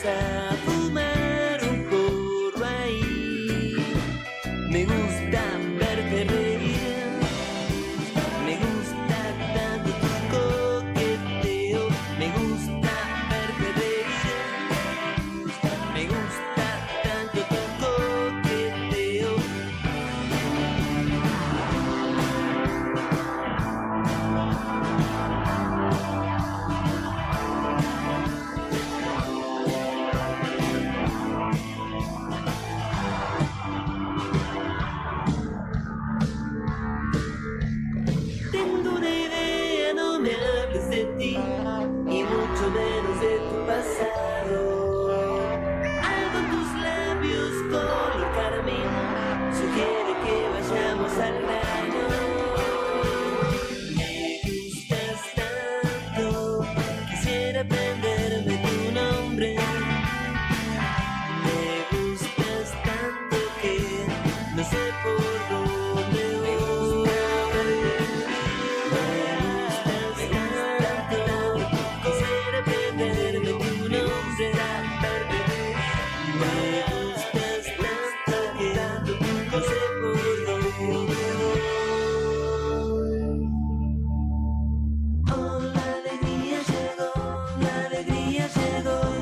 a fumar un porro ahí. Me gusta verte reír, me gusta tanto tu coqueteo, me gusta verte reír, me gusta tanto tu coqueteo. Tengo una idea, no me hables de ti, y mucho menos de tu pasado. Algo en tus labios color carmín sugiere que vayamos al grano. Me gustas tanto, quisiera aprenderme tu nombre. Me gustas tanto que no sé por dónde voy. Quisiera aprenderme tu nombre. Me gustas tanto que no sé por dónde voy. Oh, la alegría llegó, y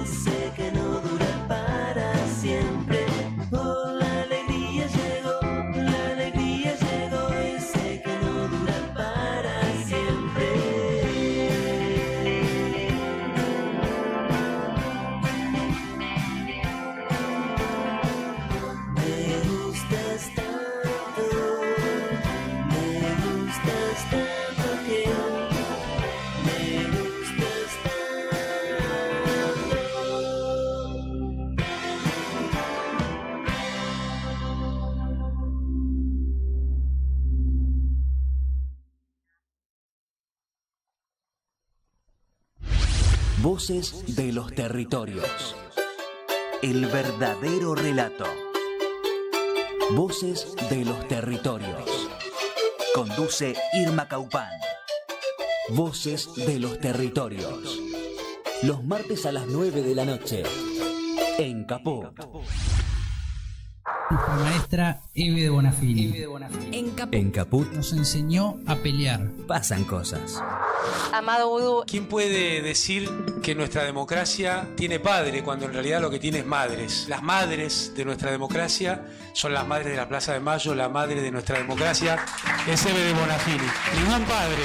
sé que no dura para siempre. Oh, la alegría llegó, y sé que no dura para siempre. Me gustas tanto que me gustas tanto. Voces de los territorios. El verdadero relato. Voces de los territorios. Conduce Irma Caupán. Voces de los territorios. Los martes a las 9 de la noche. En Caput. Nuestra maestra Eve de Bonafini En Caput nos enseñó a pelear. pasan cosas. Amado Vudú. ¿Quién puede decir que nuestra democracia tiene padre cuando en realidad lo que tiene es madres? Las madres de nuestra democracia son las madres de la Plaza de Mayo, la madre de nuestra democracia es Eve de Bonafini. Ningún padre.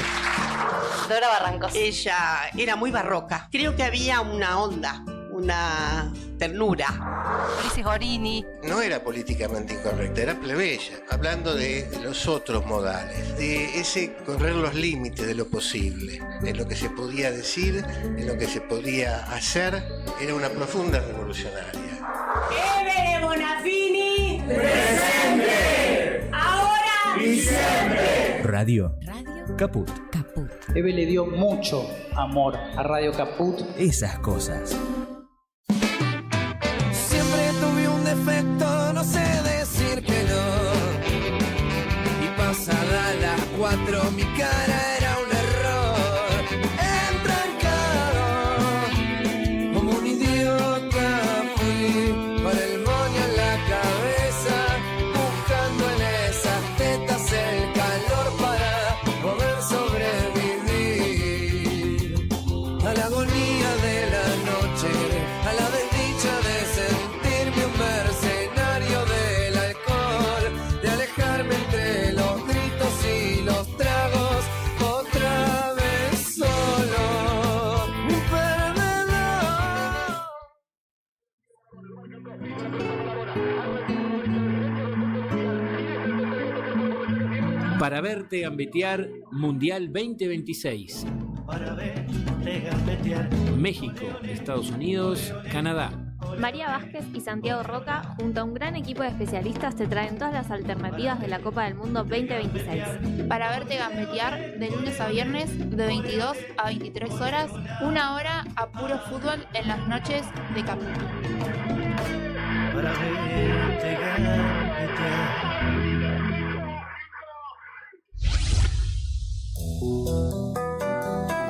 Dora Barrancos. Ella era muy barroca. Creo que había una onda, una ternura. Ulises Gorini. No era políticamente incorrecta, era plebeya, hablando de los otros modales, de ese correr los límites de lo posible, de lo que se podía decir, de lo que se podía hacer. Era una profunda revolucionaria. ¡Eve de Bonafini! ¡Presente! ¡Ahora! ¡Y siempre! Radio Caput. Eve le dio mucho amor a Radio Caput. Esas cosas. Siempre tuve un defecto, no sé decir que no. Y pasada las 4 mi cara era un error. Entrancado, como un idiota fui, con el moño en la cabeza, buscando en esas tetas el calor para poder sobrevivir a la agonía de la noche, a la desdicha de sentirme un mercenario del alcohol, de alejarme entre los gritos y los tragos, otra vez solo, un perdedor. Para verte gambetear Mundial 2026. Para verte gambetear. México, Estados Unidos, Canadá. María Vázquez y Santiago Roca, junto a un gran equipo de especialistas, te traen todas las alternativas de la Copa del Mundo 2026. Para verte gambetear de lunes a viernes de 22 a 23 horas, 1 hora a puro fútbol en las noches de Caput. Para verte gambetear.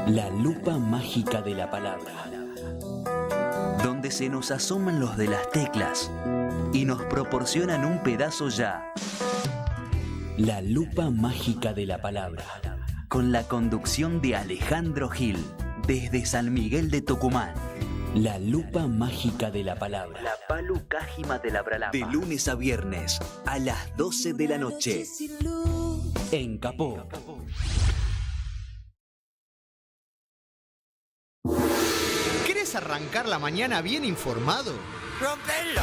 La lupa mágica de la palabra. Donde donde se nos asoman los de las teclas y nos proporcionan un pedazo ya. La lupa mágica de la palabra, con la conducción de Alejandro Gil, desde San Miguel de Tucumán. La lupa mágica de la palabra. La palu cájima de la bralapa. De lunes a viernes a las 12 de la noche. En Capó. ¿Querés arrancar la mañana bien informado? ¡Rompelo!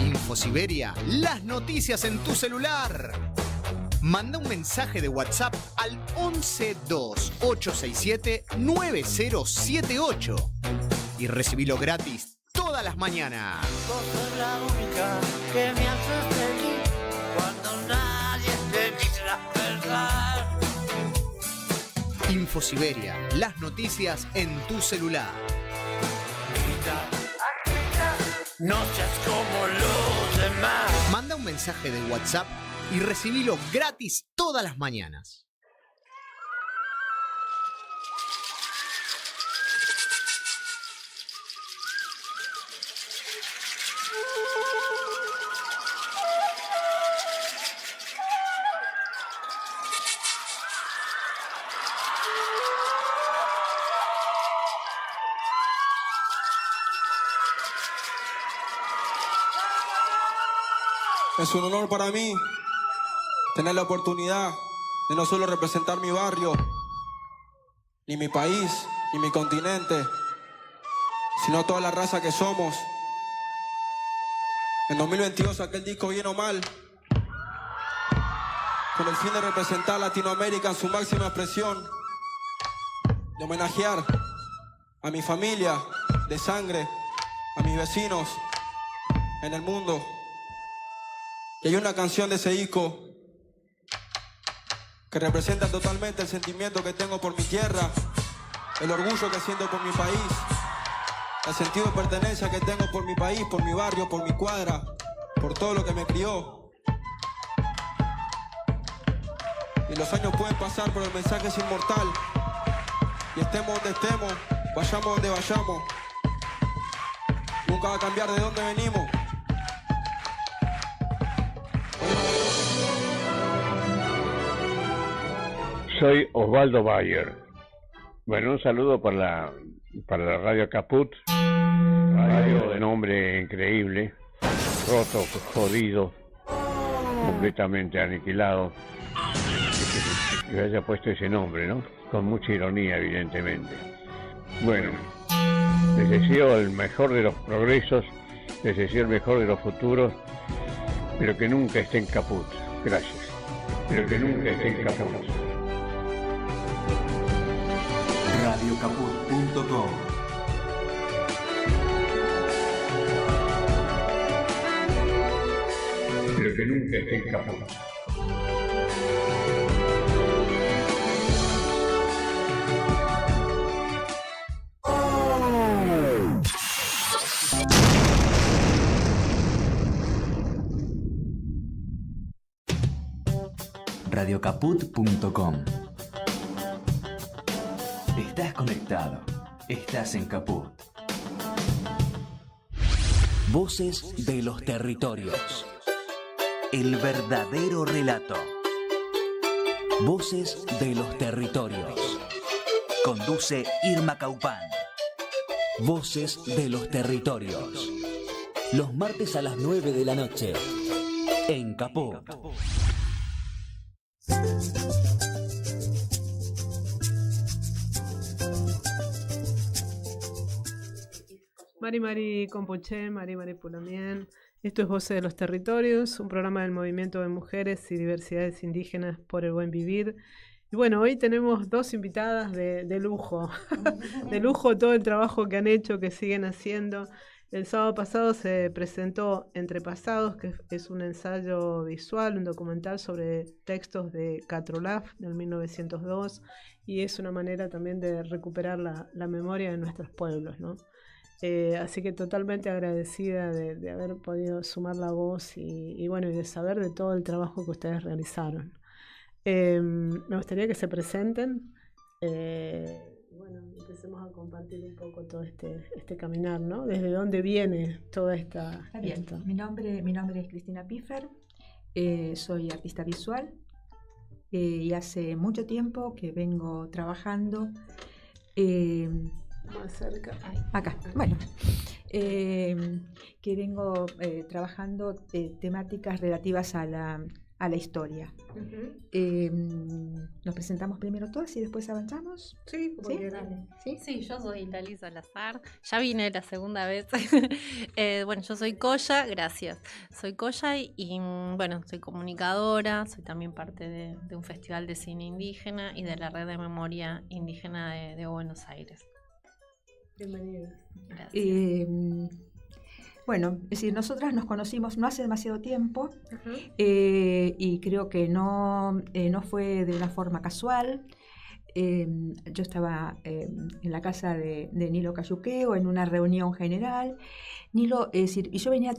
InfoSiberia, las noticias en tu celular. Manda un mensaje de WhatsApp al 1128679078 y recibilo gratis todas las mañanas. Vos sos la única que me haces feliz cuando nadie te dice la verdad. InfoSiberia, las noticias en tu celular. No seas como los demás. Manda un mensaje de WhatsApp y recibilo gratis todas las mañanas. Es un honor para mí tener la oportunidad de no solo representar mi barrio, ni mi país, ni mi continente, sino toda la raza que somos. En 2022 saqué el disco Bien o Mal, con el fin de representar Latinoamérica en su máxima expresión, de homenajear a mi familia de sangre, a mis vecinos en el mundo. Y hay una canción de ese disco que representa totalmente el sentimiento que tengo por mi tierra, el orgullo que siento por mi país, el sentido de pertenencia que tengo por mi país, por mi barrio, por mi cuadra, por todo lo que me crió. Y los años pueden pasar, pero el mensaje es inmortal. Y estemos donde estemos, vayamos donde vayamos, nunca va a cambiar de dónde venimos. Soy Osvaldo Bayer. Bueno, un saludo para la radio Caput, radio de nombre increíble, roto, jodido, completamente aniquilado, que haya puesto ese nombre, ¿no? Con mucha ironía, evidentemente. Bueno, les deseo el mejor de los progresos, les deseo el mejor de los futuros, pero que nunca estén caput. Gracias. Pero que nunca estén caput. Radiocaput.com. Pero que nunca estén caput. Radiocaput.com. Estás conectado. Estás en Caput. Voces de los territorios. El verdadero relato. Voces de los territorios. Conduce Irma Caupán. Voces de los territorios. Los martes a las 9 de la noche. En Caput. Mari Compuché, Mari Pulamien. Esto es Voces de los Territorios, un programa del Movimiento de Mujeres y Diversidades Indígenas por el Buen Vivir. Y bueno, hoy tenemos dos invitadas de lujo, de lujo todo el trabajo que han hecho, que siguen haciendo. El sábado pasado se presentó Entre Pasados, que es un ensayo visual, un documental sobre textos de Catrolaf del 1902, y es una manera también de recuperar la memoria de nuestros pueblos, ¿no? Así que totalmente agradecida de haber podido sumar la voz y bueno, y de saber de todo el trabajo que ustedes realizaron. Me gustaría que se presenten. Bueno, empecemos a compartir un poco todo este caminar, ¿no? ¿Desde dónde viene toda esta...? Está bien. Mi nombre es Cristina Piffer, soy artista visual y hace mucho tiempo que vengo trabajando... Más cerca. Acá, bueno. Que vengo trabajando temáticas relativas a la historia. Nos presentamos primero todas y después avanzamos. Sí, ¿Sí? Yo soy Lali Salazar. Ya vine la segunda vez. Bueno, yo soy Coya, gracias. Soy Coya y bueno, soy comunicadora, soy también parte de un festival de cine indígena y de la red de memoria indígena de Buenos Aires. Bienvenidos. Gracias. Bueno, es decir, nosotras nos conocimos no hace demasiado tiempo y creo que no fue de una forma casual. Yo estaba en la casa de Nilo Cayuqueo en una reunión general. Nilo, es decir, y yo venía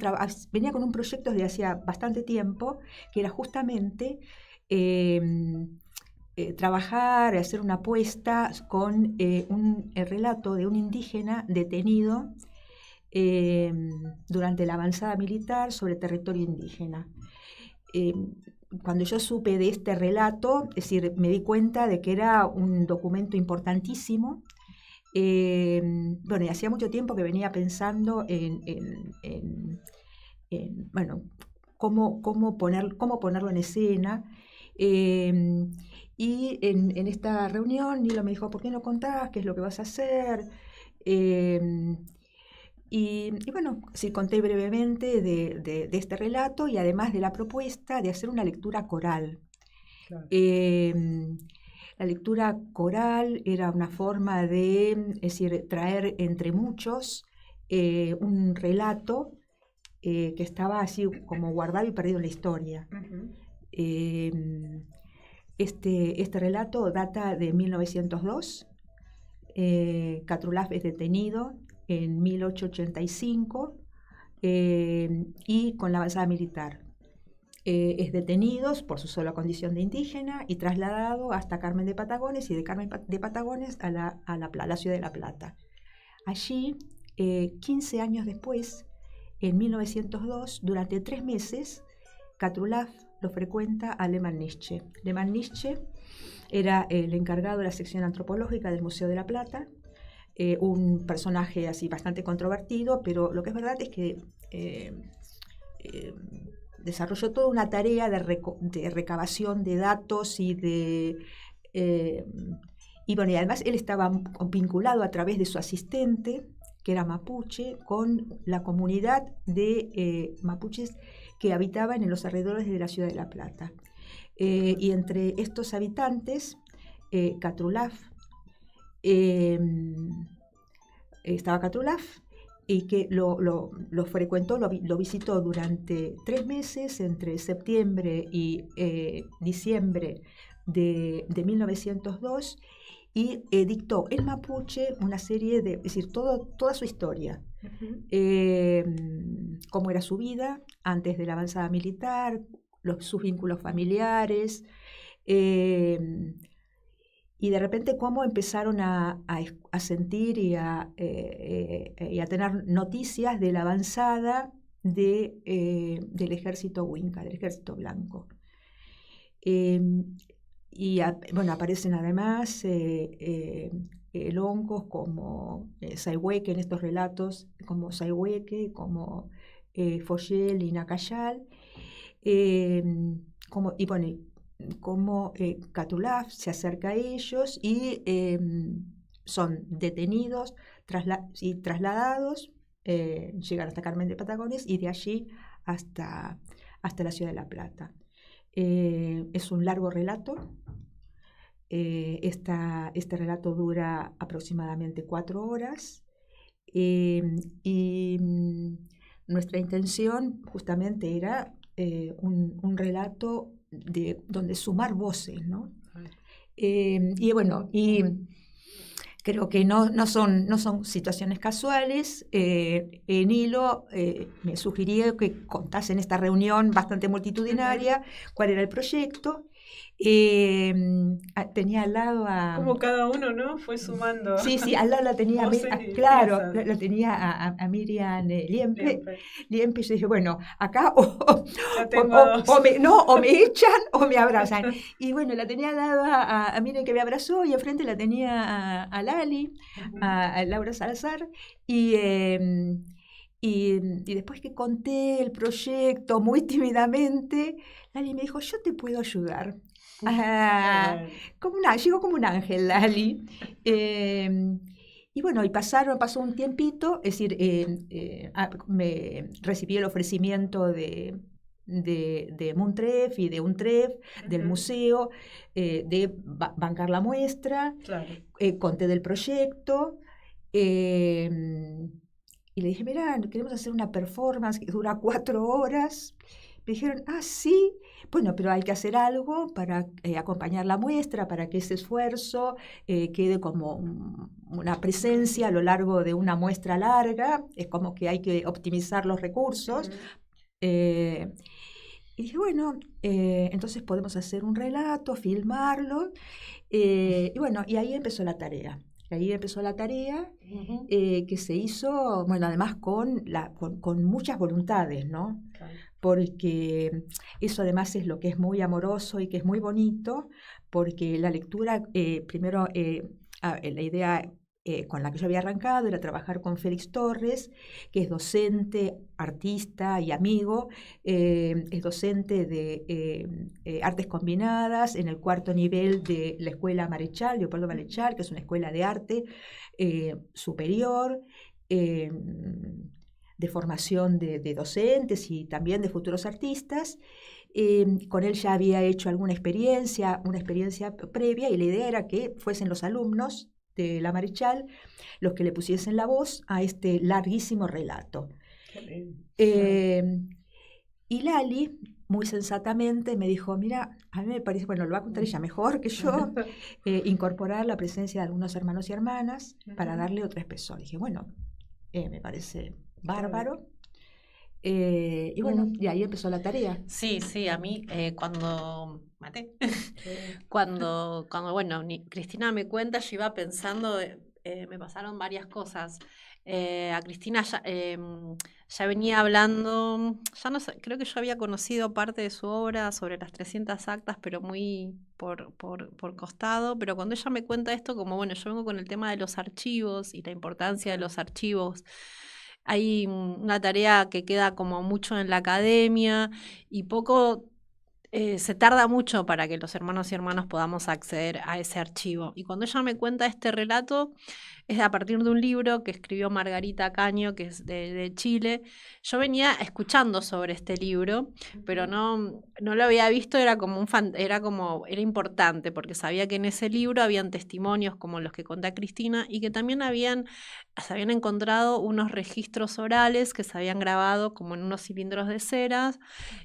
con un proyecto desde hacía bastante tiempo que era justamente trabajar, hacer una apuesta con el relato de un indígena detenido durante la avanzada militar sobre territorio indígena. Cuando yo supe de este relato, es decir, me di cuenta de que era un documento importantísimo. Bueno, y hacía mucho tiempo que venía pensando en bueno, cómo ponerlo en escena. Y en esta reunión Nilo me dijo, ¿por qué no contás? ¿Qué es lo que vas a hacer? Y bueno, sí, conté brevemente de este relato y además de la propuesta de hacer una lectura coral. Claro. La lectura coral era una forma de, es decir, traer entre muchos un relato que estaba así como guardado y perdido en la historia. Este relato data de 1902. Catrulaf es detenido en 1885 y con la avanzada militar. Es detenido por su sola condición de indígena y trasladado hasta Carmen de Patagones y de Carmen de Patagones a la ciudad de La Plata. Allí, 15 años después, en 1902, durante 3 meses, Catrulaf lo frecuenta a Lehmann Nietzsche. Lehmann Nietzsche era el encargado de la sección antropológica del Museo de La Plata, un personaje así bastante controvertido, pero lo que es verdad es que desarrolló toda una tarea de recabación de datos y bueno, y además él estaba vinculado a través de su asistente, que era mapuche, con la comunidad de mapuches que habitaban en los alrededores de la ciudad de La Plata. Y entre estos habitantes, Catrulaf, estaba Catrulaf, y que lo frecuentó, lo visitó durante 3 meses, entre septiembre y diciembre de 1902, y dictó en mapuche una serie de, es decir, toda su historia. Cómo era su vida antes de la avanzada militar, sus vínculos familiares, y de repente cómo empezaron a sentir y a tener noticias de la avanzada del ejército Winca, del ejército blanco. Bueno, aparecen además longos como Sayhueque en estos relatos, como Sayhueque, como Foyel y Nacayal, como Catrulaf se acerca a ellos y son detenidos y trasladados, llegan hasta Carmen de Patagones y de allí hasta la ciudad de La Plata. Es un largo relato. Este relato dura aproximadamente 4 horas y nuestra intención justamente era un relato donde sumar voces, ¿no? Y bueno, y creo que no son situaciones casuales. Nilo me sugirió que contase en esta reunión bastante multitudinaria cuál era el proyecto. Tenía al lado a... Como cada uno, ¿no? Fue sumando. Sí, al lado la tenía, claro, la tenía a Miriam Liempe. Y yo dije, bueno, acá o me echan o me abrazan. Y bueno, la tenía al lado a Miriam, que me abrazó, y enfrente la tenía a Lali, a Laura Salazar, y después que conté el proyecto muy tímidamente, Lali me dijo, yo te puedo ayudar. Llegó como un ángel, Lali. Y bueno, pasó un tiempito, es decir, me recibí el ofrecimiento de Muntref y de Untref, del museo, de bancar la muestra. Claro. Conté del proyecto. Y le dije, mirá, queremos hacer una performance que dura 4 horas. Me dijeron, sí, bueno, pero hay que hacer algo para acompañar la muestra, para que ese esfuerzo quede como una presencia a lo largo de una muestra larga. Es como que hay que optimizar los recursos. Y dije, bueno, entonces podemos hacer un relato, filmarlo. Y bueno, y ahí empezó la tarea. Que se hizo, bueno, además con muchas voluntades, ¿no? Claro. Porque eso además es lo que es muy amoroso y que es muy bonito, porque la lectura, primero, la idea con la que yo había arrancado era trabajar con Félix Torres, que es docente, artista y amigo, es docente de artes combinadas en el 4º nivel de la Escuela Marechal, Leopoldo Marechal, que es una escuela de arte superior, de formación de docentes y también de futuros artistas. Con él ya había hecho una experiencia previa, y la idea era que fuesen los alumnos de la Marechal los que le pusiesen la voz a este larguísimo relato. Y Lali, muy sensatamente, me dijo, mira, a mí me parece, bueno, lo va a contar ella mejor que yo, incorporar la presencia de algunos hermanos y hermanas para darle otro espesor. Dije, bueno, me parece bárbaro. Y bueno, y ahí empezó la tarea. Sí, a mí cuando bueno, Cristina me cuenta, yo iba pensando, me pasaron varias cosas. A Cristina ya venía hablando, ya no sé, creo que yo había conocido parte de su obra sobre las 300 actas, pero muy por costado. Pero cuando ella me cuenta esto, como bueno, yo vengo con el tema de los archivos y la importancia de los archivos. Hay una tarea que queda como mucho en la academia y poco, se tarda mucho para que los hermanos y hermanas podamos acceder a ese archivo. Y cuando ella me cuenta este relato, es a partir de un libro que escribió Margarita Caño, que es de Chile. Yo venía escuchando sobre este libro, pero no lo había visto, era importante, porque sabía que en ese libro habían testimonios como los que cuenta Cristina, y que también se habían encontrado unos registros orales que se habían grabado como en unos cilindros de ceras,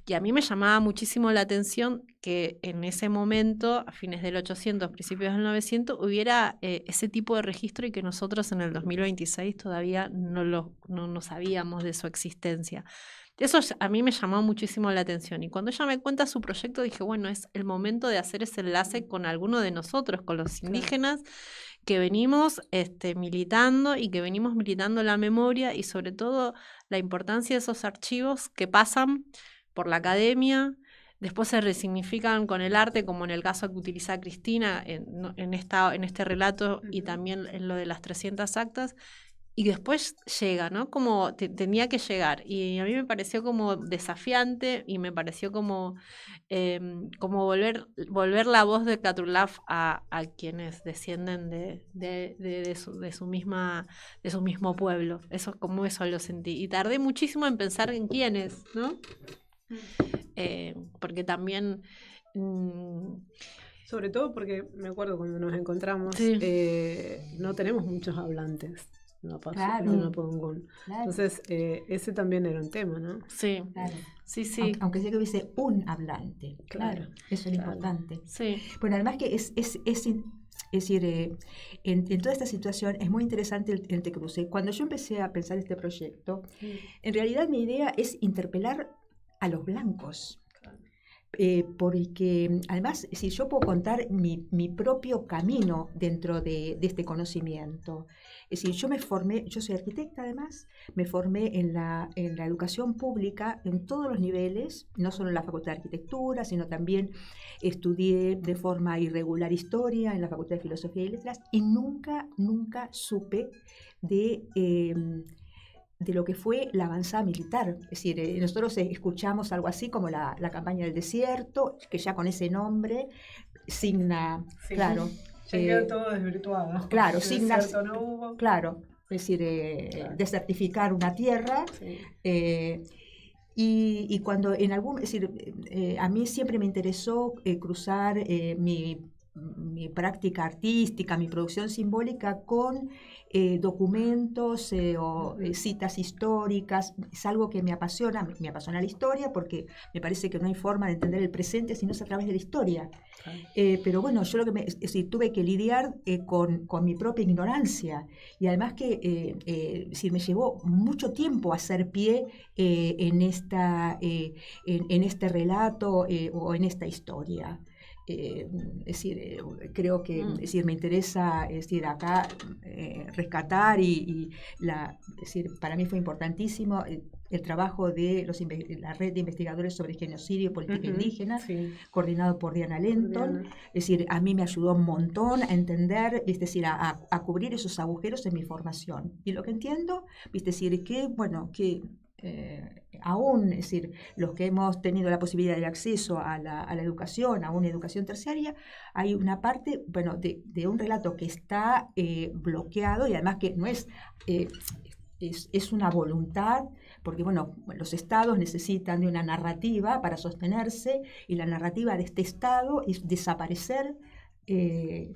y a mí me llamaba muchísimo la atención que en ese momento, a fines del 800, principios del 900, hubiera ese tipo de registro, y que nosotros en el 2026 todavía no sabíamos de su existencia. Eso a mí me llamó muchísimo la atención, y cuando ella me cuenta su proyecto dije, bueno, es el momento de hacer ese enlace con alguno de nosotros, con los indígenas que venimos militando, y que venimos militando la memoria, y sobre todo la importancia de esos archivos que pasan por la academia, después se resignifican con el arte, como en el caso que utiliza Cristina en este relato, y también en lo de las 300 actas, y después llega, ¿no? Como tenía que llegar, y a mí me pareció como desafiante, y me pareció como volver la voz de Catrulaf a quienes descienden de su mismo pueblo. Eso lo sentí, y tardé muchísimo en pensar en quiénes, ¿no? Porque también sobre todo porque me acuerdo cuando nos encontramos, no tenemos muchos hablantes, claro. Claro. Entonces ese también era un tema, ¿no? Sí, claro. Sí. Aunque sea que hubiese un hablante, claro, eso es lo importante. Sí. Bueno, además que es decir, en toda esta situación es muy interesante el Te Cruce. Cuando yo empecé a pensar este proyecto, en realidad mi idea es interpelar a los blancos. porque además, si yo puedo contar mi propio camino dentro de este conocimiento. Es decir, yo me formé, yo soy arquitecta además, me formé en la educación pública en todos los niveles, no solo en la Facultad de Arquitectura, sino también estudié de forma irregular historia en la Facultad de Filosofía y Letras, y nunca supe de lo que fue la avanzada militar. Es decir, nosotros escuchamos algo así como la campaña del desierto, que ya con ese nombre signa, Sí. claro. Ya quedó todo desvirtuado. Claro, El signa, desierto no hubo. claro, es decir, desertificar una tierra. Sí. Y cuando en algún, es decir, a mí siempre me interesó cruzar mi práctica artística, mi producción simbólica con documentos o citas históricas. Es algo que me apasiona la historia, porque me parece que no hay forma de entender el presente si no es a través de la historia. Pero bueno, yo lo que es decir, tuve que lidiar con mi propia ignorancia, y además que me llevó mucho tiempo hacer pie en este relato o en esta historia. Es decir, creo que es decir, me interesa acá rescatar es decir, para mí fue importantísimo el trabajo de la red de investigadores sobre genocidio y política indígena, coordinado por Diana Lenton. Es decir, a mí me ayudó un montón a entender, es decir, a cubrir esos agujeros en mi formación. Y lo que entiendo, es decir, que aún, es decir, los que hemos tenido la posibilidad de acceso a la educación, a una educación terciaria, hay una parte, bueno, de un relato que está bloqueado, y además que no es una voluntad, porque bueno, los estados necesitan de una narrativa para sostenerse, y la narrativa de este estado es desaparecer hay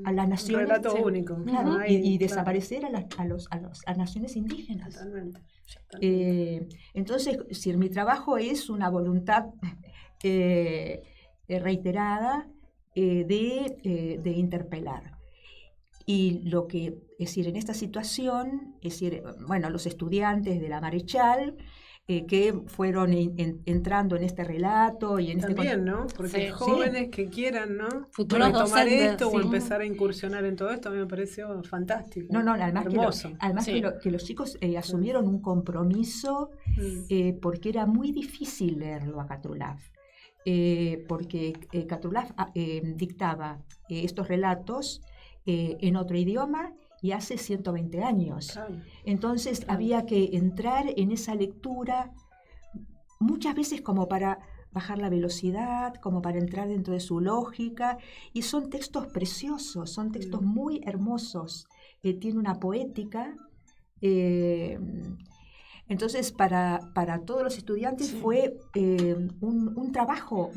a las naciones, relato único. Claro, No hay, y desaparecer a las naciones indígenas. Totalmente. Entonces, si mi trabajo es una voluntad reiterada de interpelar. Y lo que, es decir, en esta situación, es decir, bueno, los estudiantes de la Marechal, que fueron entrando en este relato y en también, ¿no? Porque jóvenes que quieran, ¿no? Futuros tomar docentes, esto o sí. empezar a incursionar en todo esto, a mí me pareció fantástico. No, además hermoso. que los chicos asumieron un compromiso porque era muy difícil leerlo a Catrulaf. Porque Catrulaf dictaba estos relatos en otro idioma y hace 120 años. Claro. Entonces había que entrar en esa lectura muchas veces como para bajar la velocidad, como para entrar dentro de su lógica, y son textos preciosos, son textos muy hermosos, tiene una poética. Entonces para todos los estudiantes fue un trabajo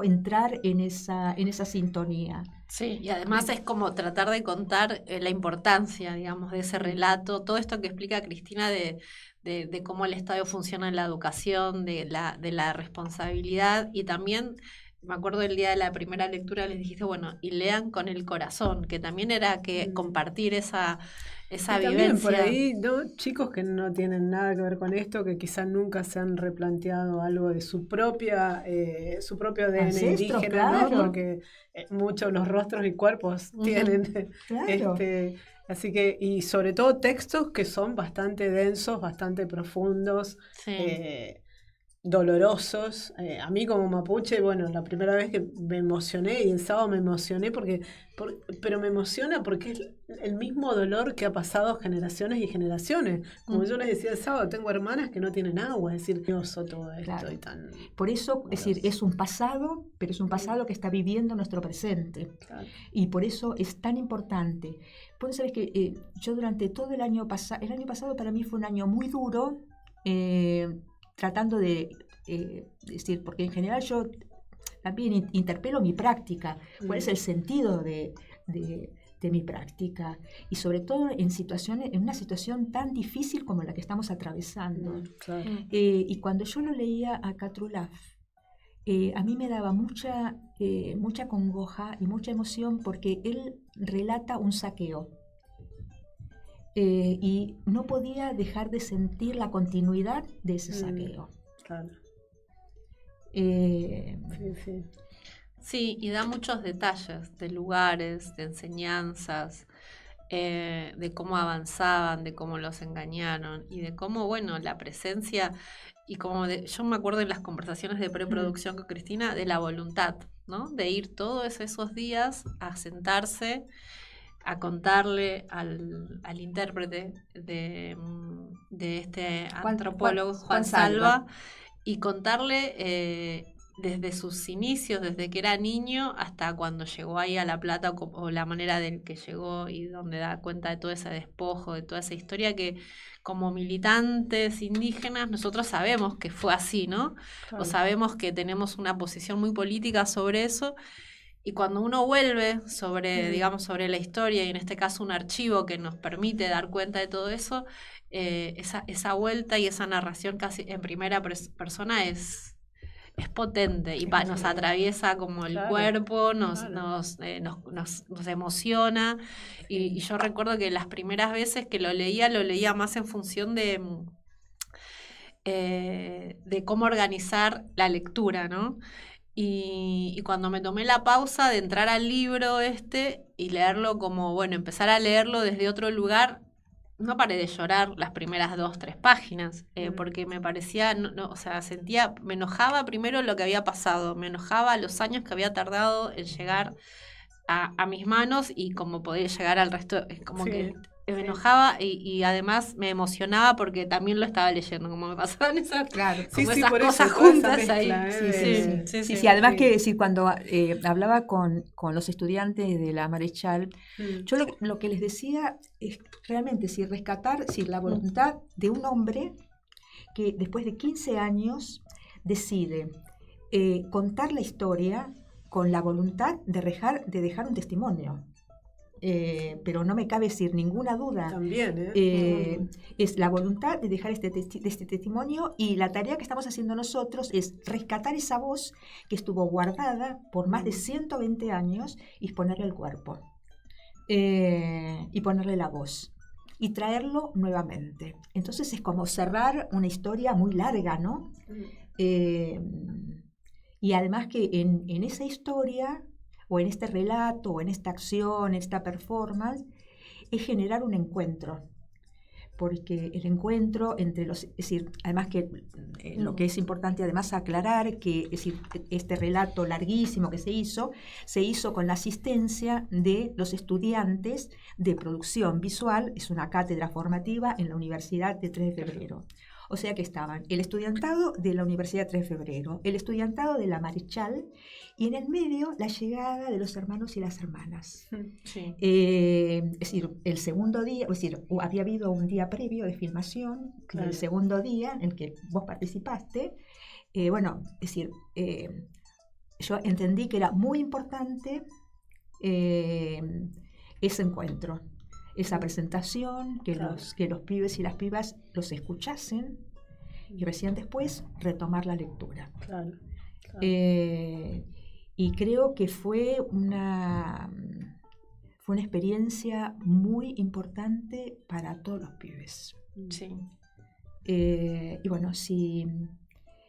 entrar en esa sintonía. Sí, y además es como tratar de contar la importancia, digamos, de ese relato, todo esto que explica Cristina de cómo el Estado funciona en la educación, de la responsabilidad, y también me acuerdo del día de la primera lectura les dijiste, bueno, y lean con el corazón, que también era que compartir esa Y vivencia. también por ahí, ¿no? Chicos que no tienen nada que ver con esto, que quizás nunca se han replanteado algo de su propio ADN Ancestros, indígena, ¿no? claro. Porque muchos los rostros y cuerpos tienen Claro. así que, y sobre todo textos que son bastante densos, bastante profundos, dolorosos. A mí como mapuche, bueno, la primera vez que me emocioné, y el sábado me emocioné pero me emociona porque es el mismo dolor que ha pasado generaciones y generaciones. Como yo les decía el sábado, tengo hermanas que no tienen agua, es decir, Dios, todo esto Claro. y tan... Por eso, es decir, es un pasado, pero es un pasado que está viviendo nuestro presente. Claro. Y por eso es tan importante. Pues sabes que yo durante todo el año pasado para mí fue un año muy duro, tratando de decir, porque en general yo también interpelo mi práctica, cuál es el sentido de mi práctica, y sobre todo en una situación tan difícil como la que estamos atravesando. Claro. Y cuando yo lo leía a Catrulaf, a mí me daba mucha congoja y mucha emoción, porque él relata un saqueo. Y no podía dejar de sentir la continuidad de ese saqueo. Claro. Sí, y da muchos detalles de lugares, de enseñanzas, de cómo avanzaban, de cómo los engañaron y de cómo, bueno, la presencia y como yo me acuerdo en las conversaciones de preproducción con Cristina de la voluntad, ¿no? De ir todos esos días a sentarse a contarle al intérprete de este antropólogo Juan Salva y contarle desde sus inicios, desde que era niño hasta cuando llegó ahí a La Plata o la manera del que llegó y donde da cuenta de todo ese despojo, de toda esa historia que como militantes indígenas nosotros sabemos que fue así, ¿no? Claro. O sabemos que tenemos una posición muy política sobre eso y cuando uno vuelve sobre, digamos, sobre la historia y en este caso un archivo que nos permite dar cuenta de todo eso, esa vuelta y esa narración casi en primera persona es potente y nos atraviesa como el cuerpo, nos emociona y yo recuerdo que las primeras veces que lo leía más en función de cómo organizar la lectura, ¿no? Y cuando me tomé la pausa de entrar al libro y leerlo como, bueno, empezar a leerlo desde otro lugar, no paré de llorar las primeras 2-3 páginas, porque me parecía, o sea, me enojaba primero lo que había pasado, me enojaba los años que había tardado en llegar a mis manos y como poder llegar al resto, como que me enojaba y además me emocionaba porque también lo estaba leyendo, como me pasaban esas, esas cosas juntas ahí. Sí, además que decir, cuando hablaba con los estudiantes de la Marechal, yo lo que les decía es realmente rescatar la voluntad de un hombre que después de 15 años decide contar la historia con la voluntad de dejar un testimonio. Pero no me cabe decir ninguna duda. También, es la voluntad de dejar este testimonio y la tarea que estamos haciendo nosotros es rescatar esa voz que estuvo guardada por más de 120 años y ponerle el cuerpo y ponerle la voz y traerlo nuevamente. Entonces es como cerrar una historia muy larga, ¿no? Y además que en esa historia o en este relato, o en esta acción, en esta performance, es generar un encuentro. Porque el encuentro entre los... Es decir, además que lo que es importante además aclarar, que es decir, este relato larguísimo que se hizo con la asistencia de los estudiantes de producción visual, es una cátedra formativa en la Universidad de 3 de Febrero. O sea que estaban el estudiantado de la Universidad 3 de Febrero, el estudiantado de la Marechal y en el medio la llegada de los hermanos y las hermanas. Sí. Es decir, el segundo día, es decir, había habido un día previo de filmación, el segundo día en el que vos participaste. Bueno, es decir, yo entendí que era muy importante ese encuentro. Esa presentación, que los pibes y las pibas los escuchasen y recién después retomar la lectura. Y creo que fue una experiencia muy importante para todos los pibes. Sí. Y bueno, si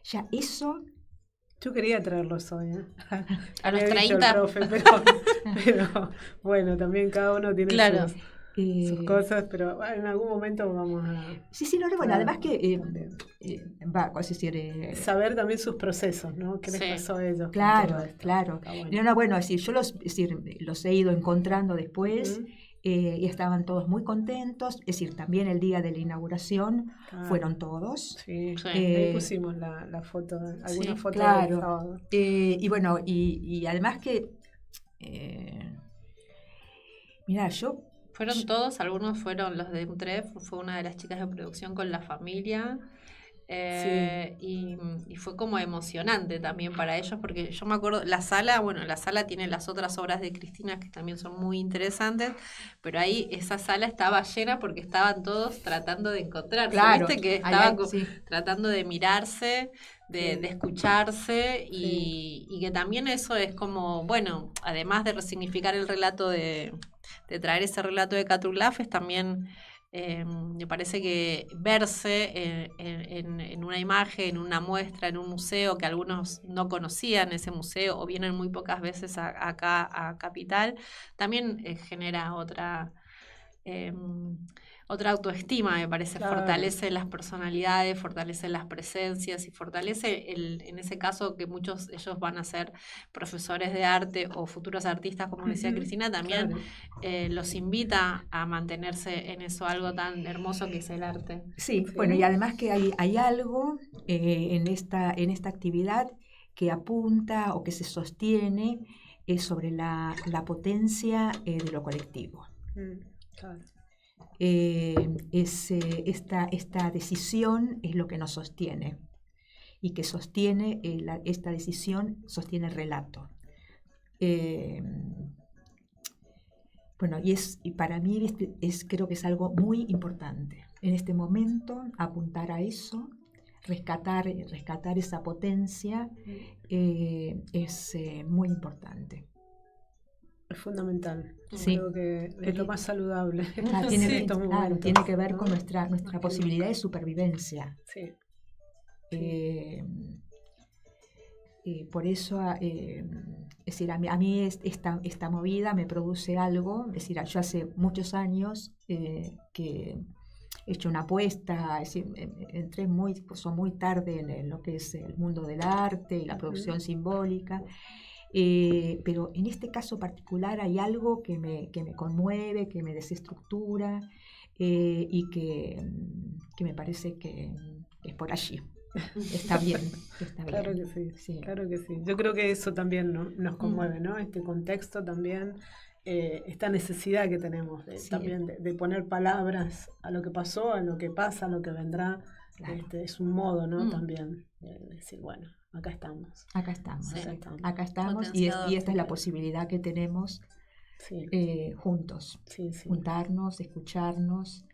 ya eso... Yo quería traerlos hoy, a los 30. Profe, pero bueno, también cada uno tiene sus cosas, pero en algún momento vamos a... Sí, bueno, además que saber también sus procesos, ¿no? ¿Qué les pasó a ellos? Claro. Bueno, es decir, yo los he ido encontrando después y estaban todos muy contentos, es decir, también el día de la inauguración fueron todos. Ahí pusimos la foto, alguna foto del sábado. Y bueno, y además que, mira, fueron todos, algunos fueron los de UNTREF, fue una de las chicas de producción con la familia, y fue como emocionante también para ellos, porque yo me acuerdo, la sala tiene las otras obras de Cristina que también son muy interesantes, pero ahí esa sala estaba llena porque estaban todos tratando de encontrarse, ¿viste? Que estaban tratando de mirarse, de escucharse, y que también eso es como, bueno, además de resignificar el relato de traer ese relato de Catulaf, es también Me parece que verse en una imagen, en una muestra, en un museo, que algunos no conocían ese museo o vienen muy pocas veces acá a Capital, también genera otra autoestima, me parece, Claro. fortalece las personalidades, fortalece las presencias y fortalece, en ese caso, que muchos ellos van a ser profesores de arte o futuros artistas, como decía Ujú, Cristina, también claro. los invita a mantenerse en eso, algo tan hermoso que es el arte. Sí, bueno, y además que hay algo en esta actividad que apunta o que se sostiene sobre la potencia de lo colectivo. Claro. Esta decisión es lo que nos sostiene y que sostiene, esta decisión sostiene el relato. Bueno, y para mí creo que es algo muy importante en este momento apuntar a eso, rescatar esa potencia, es muy importante. Es fundamental. Sí. Creo que es lo más saludable. Claro, en tiene, estos claro, momentos, tiene que ver ¿no? con nuestra Más que posibilidad de nunca. supervivencia. Sí. Por eso, es decir, a mí esta movida me produce algo. Es decir, yo hace muchos años que he hecho una apuesta, es decir, entré muy tarde en lo que es el mundo del arte y la producción simbólica. Pero en este caso particular hay algo que me conmueve, que me desestructura, y que me parece que es por allí. Está bien, está bien. Claro que sí, claro que sí. Yo creo que eso también nos conmueve, ¿no? Este contexto también, esta necesidad que tenemos también de poner palabras a lo que pasó, a lo que pasa, a lo que vendrá. Claro. Es un modo, ¿no? También de decir, bueno, acá estamos. Acá estamos. Sí. Acá estamos y esta es la posibilidad que tenemos juntos. Juntarnos, escucharnos.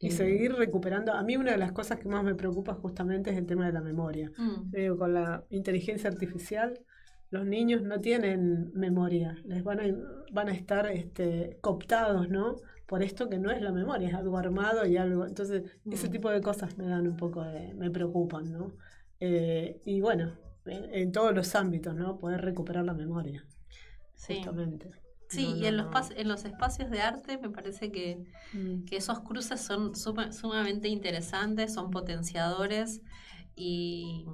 Y seguir recuperando. A mí una de las cosas que más me preocupa justamente es el tema de la memoria. Con la inteligencia artificial, los niños no tienen memoria. Les van a estar cooptados, ¿no? Por esto que no es la memoria, es algo armado y algo. Entonces, ese tipo de cosas me dan un poco me preocupan, ¿no? Y bueno, en todos los ámbitos, ¿no? Poder recuperar la memoria. Sí. Justamente. Sí, y en los espacios de arte me parece que esos cruces son sumamente interesantes, son potenciadores y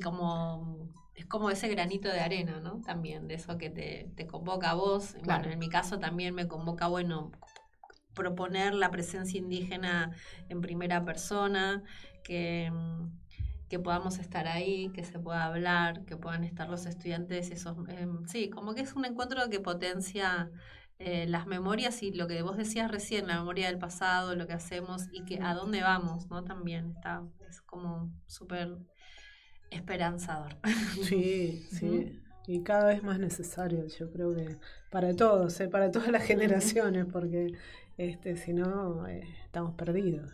como es como ese granito de arena, ¿no? También de eso que te convoca a vos. Claro. Bueno, en mi caso también me convoca, bueno, proponer la presencia indígena en primera persona, que podamos estar ahí, que se pueda hablar, que puedan estar los estudiantes, sí, como que es un encuentro que potencia las memorias y lo que vos decías recién, la memoria del pasado, lo que hacemos y que a dónde vamos, ¿no? También es como súper esperanzador. Sí, sí. Y cada vez más necesario, yo creo que para todos, para todas las generaciones, porque si no, estamos perdidos.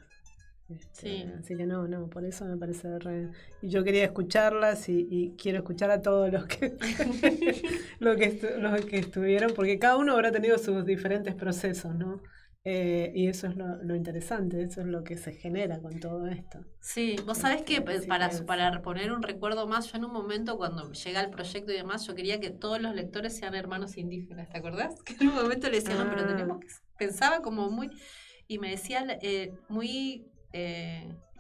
Sí. Así que no, por eso me parece y yo quería escucharlas y quiero escuchar a todos los que los que estuvieron, porque cada uno habrá tenido sus diferentes procesos, ¿no? Y eso es lo interesante, eso es lo que se genera con todo esto. Sí, vos sabés que para poner un recuerdo más, yo en un momento cuando llega el proyecto y demás, yo quería que todos los lectores sean hermanos indígenas, ¿te acordás? Que en un momento le decía, no, pero tenemos que... Pensaba como muy... Y me decía muy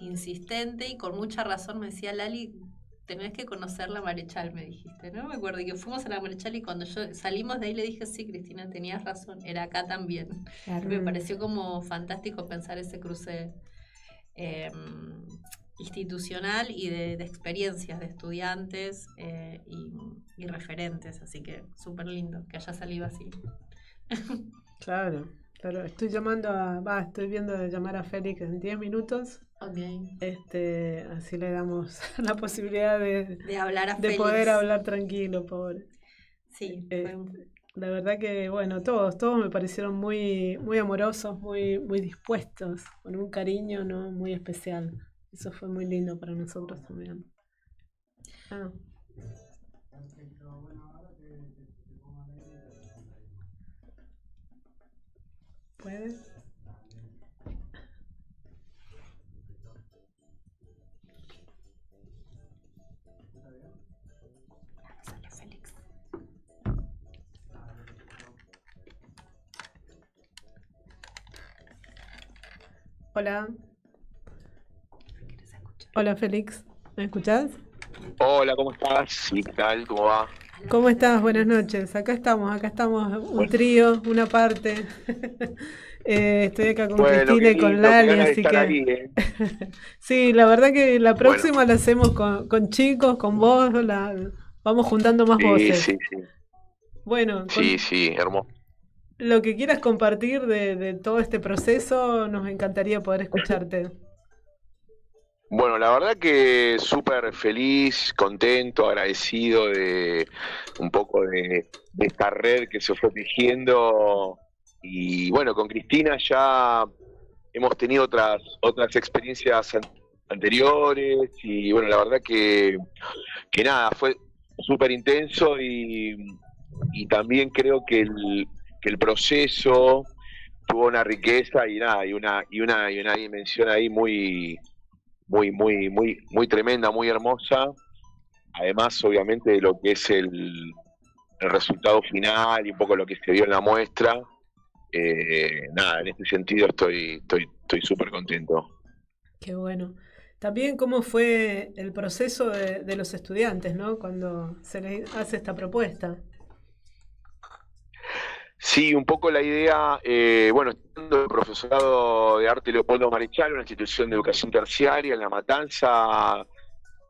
insistente y con mucha razón, me decía, Lali, tenés que conocer la Marechal, me dijiste, ¿no? Me acuerdo que fuimos a la Marechal y cuando salimos de ahí le dije, sí, Cristina, tenías razón, era acá también. Claro. Me pareció como fantástico pensar ese cruce institucional y de experiencias de estudiantes y referentes, así que súper lindo que haya salido así. Claro, estoy viendo de llamar a Félix en 10 minutos. Okay. Así le damos la posibilidad de hablar a de Félix. poder hablar tranquilo, pobre. Sí, la verdad que, bueno, todos me parecieron muy, muy amorosos, muy, muy dispuestos, con un cariño, ¿no? Muy especial. Eso fue muy lindo para nosotros también. ¿Puedes? Hola. Hola, Félix. ¿Me escuchás? Hola, ¿cómo estás? ¿Qué tal? ¿Cómo va? ¿Cómo estás? Buenas noches. Acá estamos, un trío, una parte. Estoy acá con Bueno, Cristina qué y con lindo, qué Lali, ganas de así estar que ahí, ¿eh? sí, la verdad que la Bueno, próxima la hacemos con chicos, con vos, vamos juntando más sí, voces. sí, sí. Bueno, Sí, sí, hermoso. lo que quieras compartir de todo este proceso, nos encantaría poder escucharte. Bueno, la verdad que súper feliz, contento, agradecido de un poco de esta red que se fue tejiendo. Y bueno, con Cristina ya hemos tenido otras experiencias anteriores y bueno, la verdad que nada, fue súper intenso y también creo que el proceso tuvo una riqueza y nada, y una dimensión ahí muy tremenda, muy hermosa. Además, obviamente, de lo que es el resultado final y un poco lo que se dio en la muestra. Nada, en este sentido estoy súper contento. Qué bueno. También cómo fue el proceso de los estudiantes, ¿no? Cuando se les hace esta propuesta. Sí, un poco la idea, bueno, estando el profesorado de arte Leopoldo Marechal, una institución de educación terciaria en La Matanza,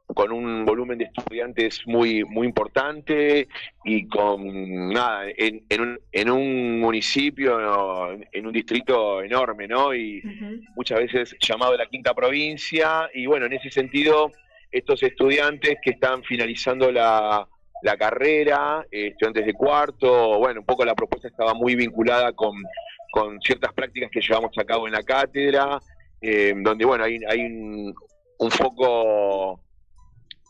con un volumen de estudiantes muy importante y con nada, en un municipio, ¿no? En un distrito enorme, ¿no? Y muchas veces llamado la quinta provincia, y bueno, en ese sentido, estos estudiantes que están finalizando la carrera, estudiantes de cuarto, bueno, un poco la propuesta estaba muy vinculada con ciertas prácticas que llevamos a cabo en la cátedra, donde bueno, hay un foco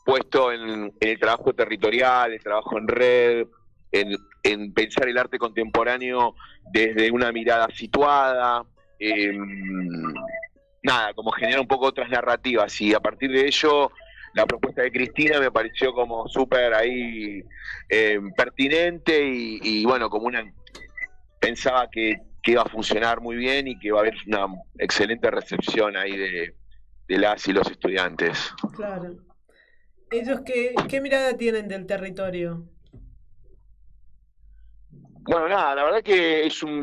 puesto en el trabajo territorial, el trabajo en red, en pensar el arte contemporáneo desde una mirada situada, nada, como generar un poco otras narrativas, y a partir de ello la propuesta de Cristina me pareció como súper ahí pertinente y bueno, pensaba que iba a funcionar muy bien y que iba a haber una excelente recepción ahí de las y los estudiantes. Claro. ¿Ellos qué mirada tienen del territorio? Bueno, nada, la verdad que es un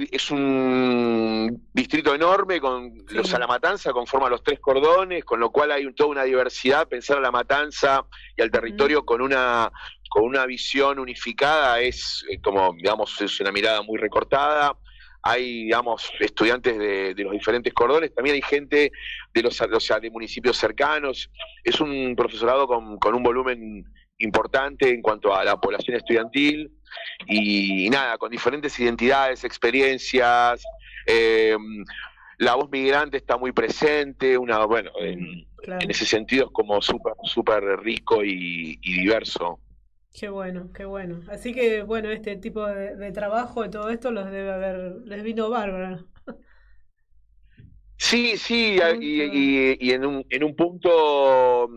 distrito enorme, a La Matanza conforma los 3 cordones, con lo cual hay toda una diversidad. Pensar a La Matanza y al territorio con una visión unificada es como, digamos, es una mirada muy recortada. Hay, digamos, estudiantes de los diferentes cordones, también hay gente de municipios cercanos. Es un profesorado con un volumen importante en cuanto a la población estudiantil y nada, con diferentes identidades, experiencias. La voz migrante está muy presente, en ese sentido es como súper rico y diverso. Qué bueno, qué bueno. Así que, bueno, este tipo de trabajo, de todo esto, les vino bárbaro. Sí, sí, y en un punto,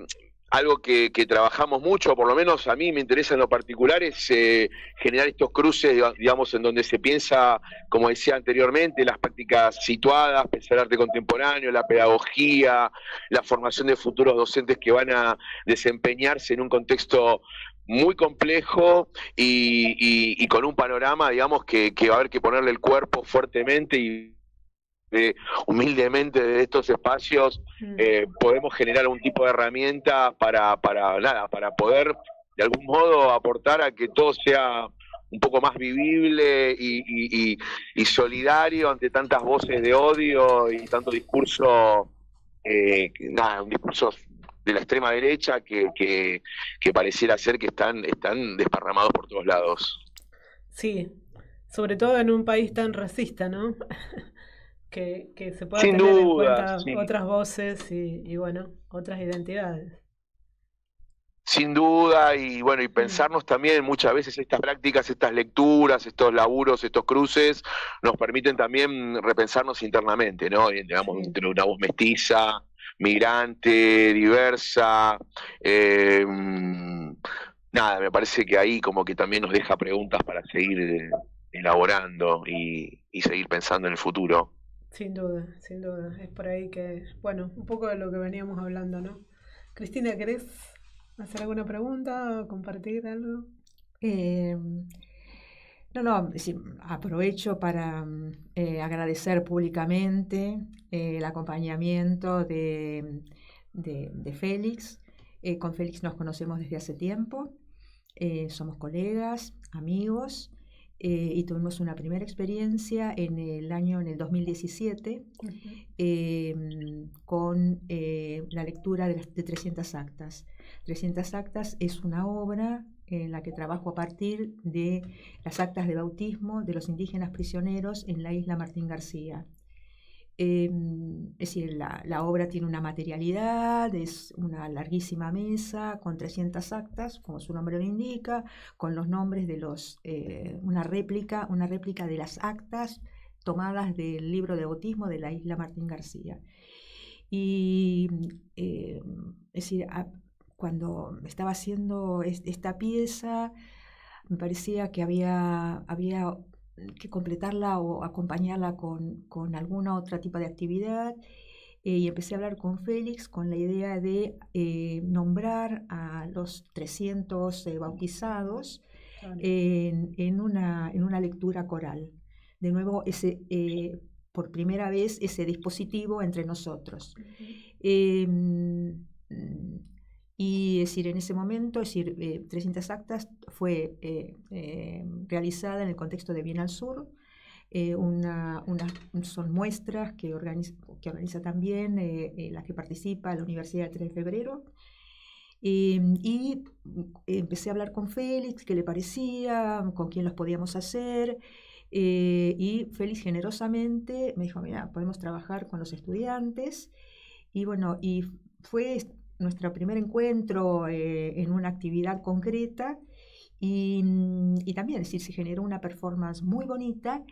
algo que trabajamos mucho, por lo menos a mí me interesa en lo particular, es generar estos cruces, digamos, en donde se piensa, como decía anteriormente, las prácticas situadas, pensar arte contemporáneo, la pedagogía, la formación de futuros docentes que van a desempeñarse en un contexto muy complejo y con un panorama, digamos, que va a haber que ponerle el cuerpo fuertemente y humildemente de estos espacios podemos generar un tipo de herramienta para poder de algún modo aportar a que todo sea un poco más vivible y solidario ante tantas voces de odio y tanto discurso, un discurso de la extrema derecha que pareciera ser que están desparramados por todos lados. Sí, sobre todo en un país tan racista, ¿no? que se pueda Sin tener en duda, cuenta sí. otras voces y bueno, otras identidades. Sin duda, y bueno, y pensarnos también muchas veces estas prácticas, estas lecturas, estos laburos, estos cruces, nos permiten también repensarnos internamente, ¿no? Digamos, entre una voz mestiza, migrante, diversa, nada, me parece que ahí como que también nos deja preguntas para seguir elaborando y seguir pensando en el futuro. Sin duda, sin duda. Es por ahí que, bueno, un poco de lo que veníamos hablando, ¿no? Cristina, ¿querés hacer alguna pregunta o compartir algo? No, aprovecho para agradecer públicamente el acompañamiento de Félix. Con Félix nos conocemos desde hace tiempo, somos colegas, amigos, y tuvimos una primera experiencia en el 2017 con la lectura de 300 actas. 300 actas es una obra en la que trabajo a partir de las actas de bautismo de los indígenas prisioneros en la isla Martín García. Es decir, la obra tiene una materialidad, es una larguísima mesa con 300 actas, como su nombre lo indica, con los nombres de una réplica de las actas tomadas del libro de bautismo de la isla Martín García. Y es decir, cuando estaba haciendo esta pieza, me parecía que había que completarla o acompañarla con alguna otra tipo de actividad, y empecé a hablar con Félix con la idea de nombrar a los 300 bautizados en una lectura coral. De nuevo, por primera vez, ese dispositivo entre nosotros. Y es decir, en ese momento, 300 actas fue realizada en el contexto de Bienal Sur. Son muestras que organiza también la que participa la Universidad del 3 de Febrero. Y empecé a hablar con Félix, qué le parecía, con quién los podíamos hacer. Y Félix generosamente me dijo, mira, podemos trabajar con los estudiantes. Y bueno, y fue nuestro primer encuentro en una actividad concreta, y también, es decir, se generó una performance muy bonita,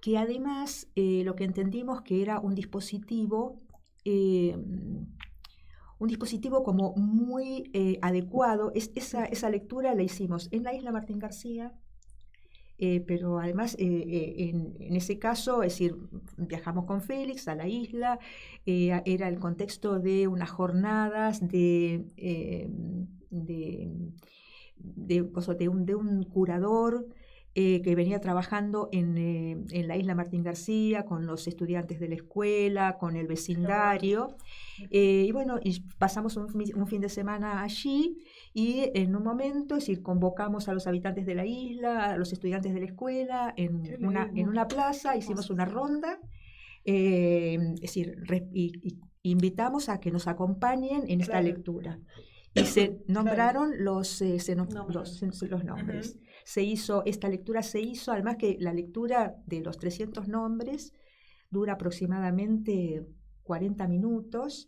que además lo que entendimos que era un dispositivo como muy adecuado. Esa lectura la hicimos en la isla Martín García, pero además en ese caso, es decir, viajamos con Félix a la isla, era el contexto de unas jornadas de un curador que venía trabajando en la isla Martín García con los estudiantes de la escuela, con el vecindario, y bueno, y pasamos un fin de semana allí, y en un momento, es decir, convocamos a los habitantes de la isla, a los estudiantes de la escuela, en una plaza, hicimos una ronda, es decir, invitamos a que nos acompañen en esta lectura. Y se nombraron los nombres. Esta lectura se hizo, además que la lectura de los 300 nombres dura aproximadamente 40 minutos,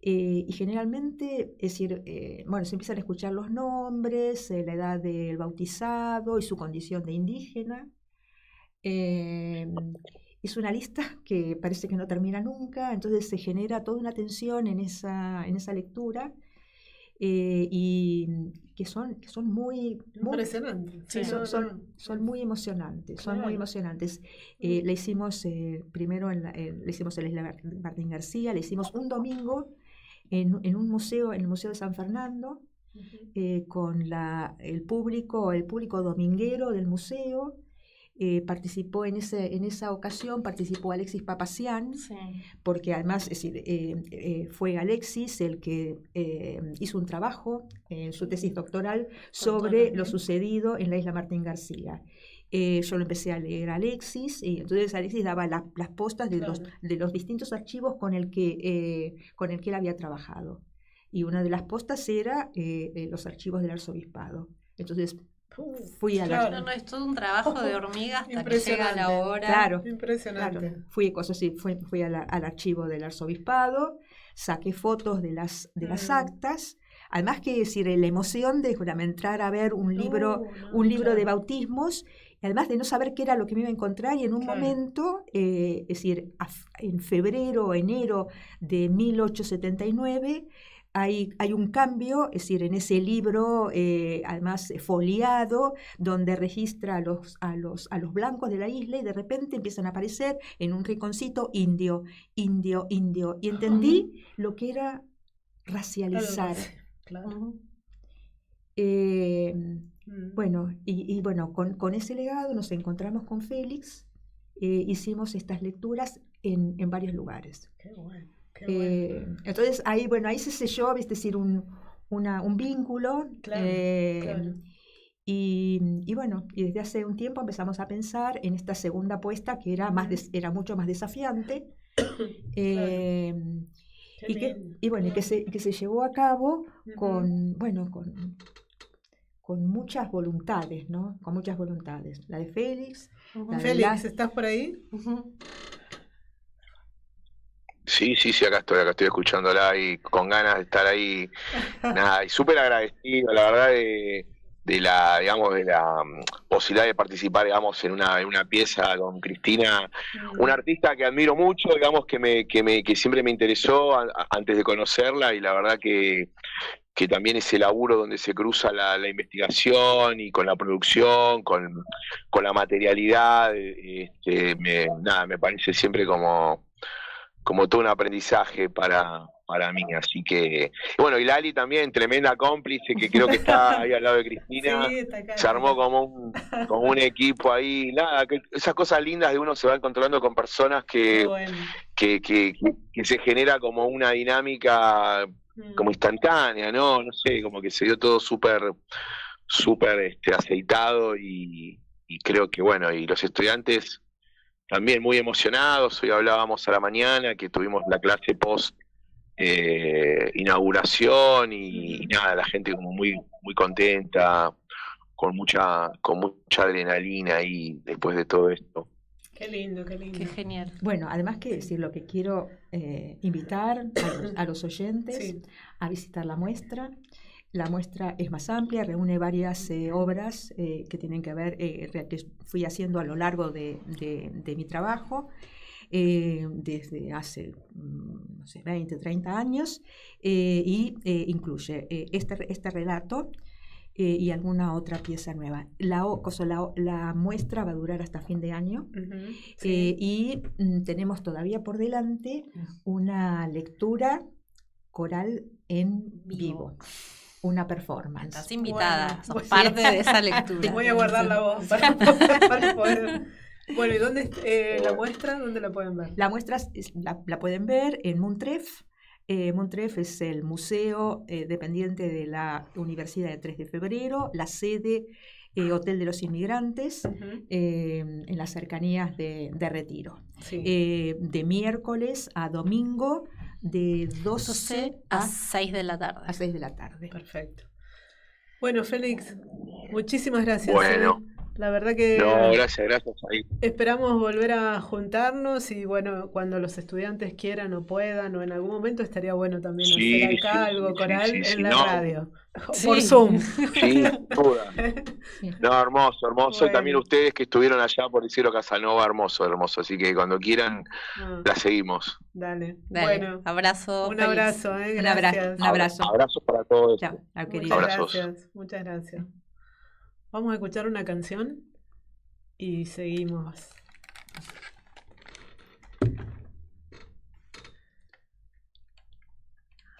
y generalmente, es decir, se empiezan a escuchar los nombres, la edad del bautizado y su condición de indígena. Es una lista que parece que no termina nunca, entonces se genera toda una tensión en esa lectura. Y que son muy impresionantes. Sí, son muy emocionantes, Claro. muy emocionantes. Le hicimos primero le hicimos en la isla Martín García, le hicimos un domingo en un museo, en el Museo de San Fernando, con el público dominguero del museo. Participó en esa ocasión, participó Alexis Papacián, porque además, es decir, fue Alexis el que hizo un trabajo en su tesis doctoral sobre lo sucedido en la isla Martín García. Yo lo empecé a leer a Alexis, y entonces Alexis daba las postas de los distintos archivos con el que él había trabajado. Y una de las postas era los archivos del arzobispado. Entonces, fui a la... No, es todo un trabajo de hormiga hasta que llega la hora. Claro, impresionante. Claro. Fui al archivo del arzobispado, saqué fotos de las actas. Además que, decir, la emoción de entrar a ver un libro de bautismos, y además de no saber qué era lo que me iba a encontrar, y en un momento, es decir, en enero de 1879, hay un cambio, es decir, en ese libro, además foliado, donde registra a los blancos de la isla y de repente empiezan a aparecer en un rinconcito indio, indio, indio. Y entendí lo que era racializar. Claro. Bueno, y bueno, con ese legado nos encontramos con Félix, hicimos estas lecturas en varios lugares. Qué bueno. Bueno. Entonces ahí se selló, es decir, un vínculo. Claro, claro. Y bueno, y desde hace un tiempo empezamos a pensar en esta segunda apuesta que era mucho más desafiante. Y que se llevó a cabo con muchas voluntades, ¿no? Con muchas voluntades. La de Félix. Félix, ¿estás por ahí? Sí, acá estoy escuchándola y con ganas de estar ahí, nada, y súper agradecido, la verdad, de la posibilidad de participar, digamos, en una pieza con Cristina, una artista que admiro mucho, digamos, que siempre me interesó antes de conocerla, y la verdad que también ese laburo donde se cruza la investigación y con la producción, con la materialidad, me parece siempre como todo un aprendizaje para mí, así que, bueno, y Lali también, tremenda cómplice, que creo que está ahí al lado de Cristina, sí, está acá, se armó como un equipo ahí, nada, que esas cosas lindas de uno se va encontrando con personas que se genera como una dinámica como instantánea, no sé, como que se dio todo súper aceitado, y creo que, bueno, y los estudiantes también muy emocionados. Hoy hablábamos a la mañana que tuvimos la clase post inauguración y nada, la gente como muy contenta, con mucha adrenalina ahí después de todo esto. Qué lindo, qué lindo. Qué genial. Bueno, además que decir, lo que quiero invitar a los oyentes a visitar la muestra. La muestra es más amplia, reúne varias obras que tienen que ver, que fui haciendo a lo largo de mi trabajo, desde hace, 20, 30 años, y incluye este relato y alguna otra pieza nueva. La muestra va a durar hasta fin de año, y tenemos todavía por delante una lectura coral en vivo. Una performance. Estás invitada, sos parte de esa lectura. Voy a guardar la voz para poder. Bueno, ¿y dónde la muestra? ¿Dónde la pueden ver? La muestra la pueden ver en Montref. Montref es el museo dependiente de la Universidad de 3 de Febrero, la sede Hotel de los Inmigrantes, en las cercanías de Retiro. Sí. De miércoles a domingo, de 12 a 6 de la tarde. A 6 de la tarde. Perfecto. Bueno, Félix, muchísimas gracias. Bueno. La verdad que... No, gracias ahí. Esperamos volver a juntarnos y bueno, cuando los estudiantes quieran o puedan o en algún momento estaría bueno también hacer acá algo coral en la radio. Por Zoom. Sí, duda. No, hermoso. Bueno. Y también ustedes que estuvieron allá por Isidro Casanova, hermoso. Así que cuando quieran, la seguimos. Dale. Bueno, abrazo. Un abrazo, gracias. Un abrazo. Abrazo para todos. Chao, muchas gracias. Vamos a escuchar una canción y seguimos.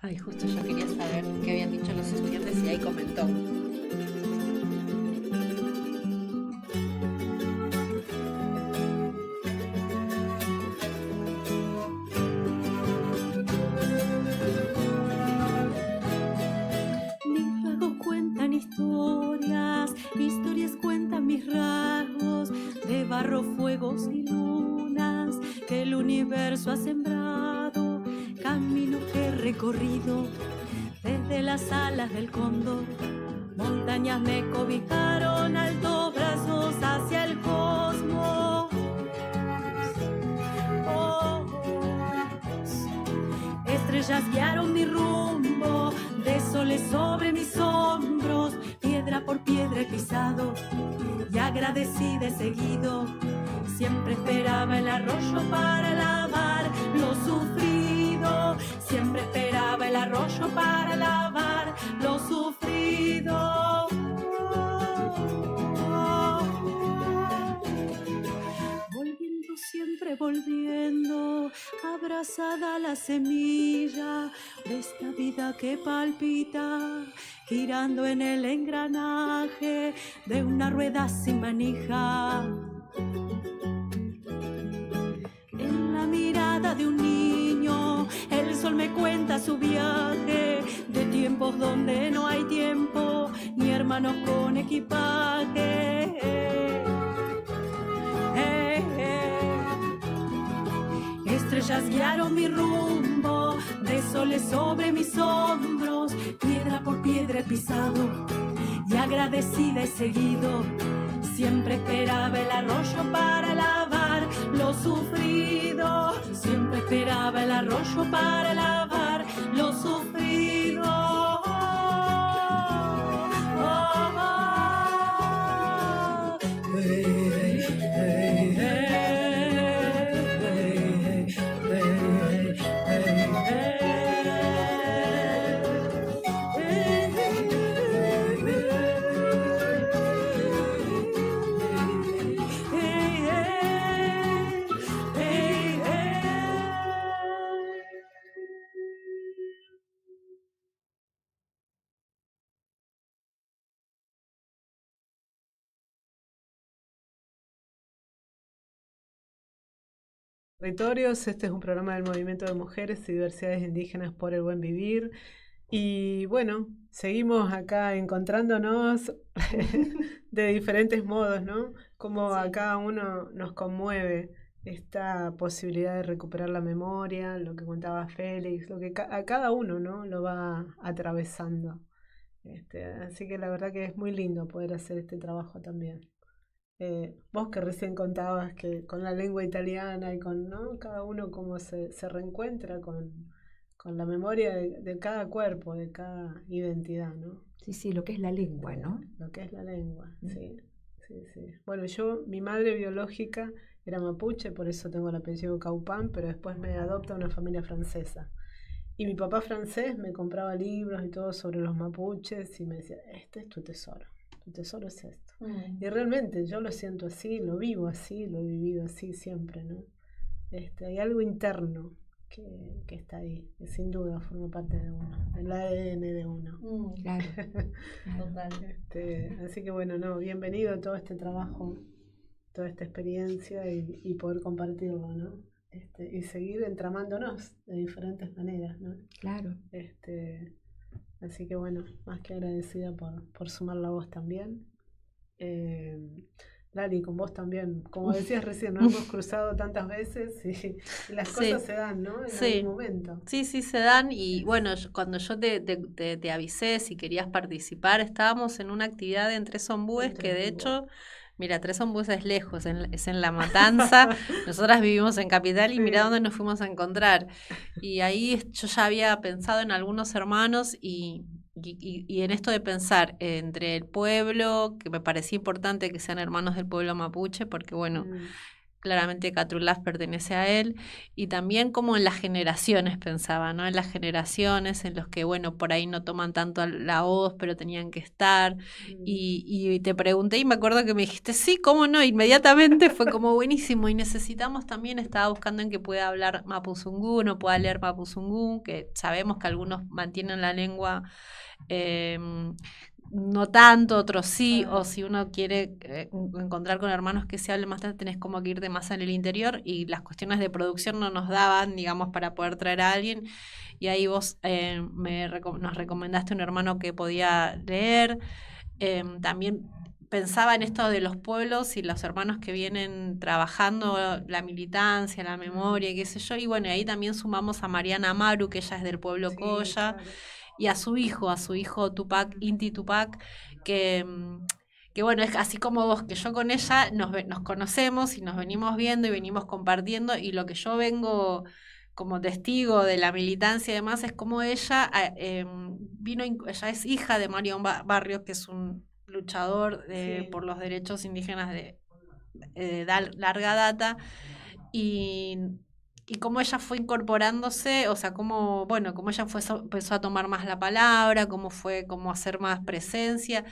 Ay, justo yo quería saber qué habían dicho los estudiantes y ahí comentó. Mis rasgos cuentan historias cuentan mis rasgos, de barro, fuegos y lunas que el universo ha sembrado. Caminos que he recorrido desde las alas del cóndor, montañas me cobijaron, altos brazos hacia el cosmos. Estrellas guiaron mi rumbo, de soles sobre mis hombros, piedra por piedra he pisado y agradecida he seguido. Siempre esperaba el arroyo para lavar lo sufrido, siempre esperaba el arroyo para revolviendo, abrazada la semilla de esta vida que palpita, girando en el engranaje de una rueda sin manija. En la mirada de un niño, el sol me cuenta su viaje, de tiempos donde no hay tiempo, ni hermanos con equipaje. Estrellas guiaron mi rumbo, de soles sobre mis hombros, piedra por piedra he pisado, y agradecida he seguido. Siempre esperaba el arroyo para lavar lo sufrido. Siempre esperaba el arroyo para lavar lo sufrido. Territorios, este es un programa del Movimiento de Mujeres y Diversidades Indígenas por el Buen Vivir. Y bueno, seguimos acá encontrándonos de diferentes modos, ¿no? Como a cada uno nos conmueve esta posibilidad de recuperar la memoria, lo que contaba Félix, lo que a cada uno, ¿no? Lo va atravesando. Así que la verdad que es muy lindo poder hacer este trabajo también. Vos que recién contabas que con la lengua italiana y con, ¿no? Cada uno cómo se reencuentra con la memoria de cada cuerpo, de cada identidad, ¿no? Sí, lo que es la lengua, ¿no? Lo que es la lengua, sí. Bueno, mi madre biológica era mapuche, por eso tengo el apellido Caupán, pero después me adopta una familia francesa. Y mi papá francés me compraba libros y todo sobre los mapuches y me decía, este es tu tesoro es esto. Y realmente yo lo siento así, lo vivo así, lo he vivido así siempre, ¿no? Hay algo interno que está ahí, que sin duda forma parte de uno, del ADN de uno. Claro. Total. Así que bueno, bienvenido a todo este trabajo, toda esta experiencia y poder compartirlo, ¿no? Y seguir entramándonos de diferentes maneras, ¿no? Claro. Así que bueno, más que agradecida por sumar la voz también. Lali, con vos también, como decías recién, nos hemos cruzado tantas veces y las cosas se dan, ¿no? En algún momento. Sí, se dan y bueno, cuando yo te avisé si querías participar, estábamos en una actividad en Tres Ombúes que de hecho... Mira, Tres Ombúes es lejos, es en La Matanza, nosotras vivimos en Capital y mira dónde nos fuimos a encontrar. Y ahí yo ya había pensado en algunos hermanos y en esto de pensar entre el pueblo, que me parecía importante que sean hermanos del pueblo mapuche, porque bueno, claramente Catrulaf pertenece a él, y también como en las generaciones pensaba, ¿no? En las generaciones en los que, bueno, por ahí no toman tanto la voz, pero tenían que estar, y te pregunté y me acuerdo que me dijiste, sí, ¿cómo no? Inmediatamente fue como buenísimo, y necesitamos también, estaba buscando en que pueda hablar mapuzungún o pueda leer mapuzungún, que sabemos que algunos mantienen la lengua no tanto, otros sí, o si uno quiere encontrar con hermanos que se hablen más tarde, tenés como que irte más en el interior y las cuestiones de producción no nos daban, digamos, para poder traer a alguien, y ahí vos nos recomendaste un hermano que podía leer. También pensaba en esto de los pueblos y los hermanos que vienen trabajando la militancia, la memoria, qué sé yo, y bueno, ahí también sumamos a Mariana Amaru, que ella es del pueblo Coya, y a su hijo Tupac, Inti Tupac, que bueno, es así como vos, que yo con ella nos conocemos y nos venimos viendo y venimos compartiendo, y lo que yo vengo como testigo de la militancia y demás es como ella ella es hija de Mario Barrios, que es un luchador por los derechos indígenas de larga data, y cómo ella fue incorporándose, o sea, cómo ella empezó a tomar más la palabra, cómo fue como hacer más presencia,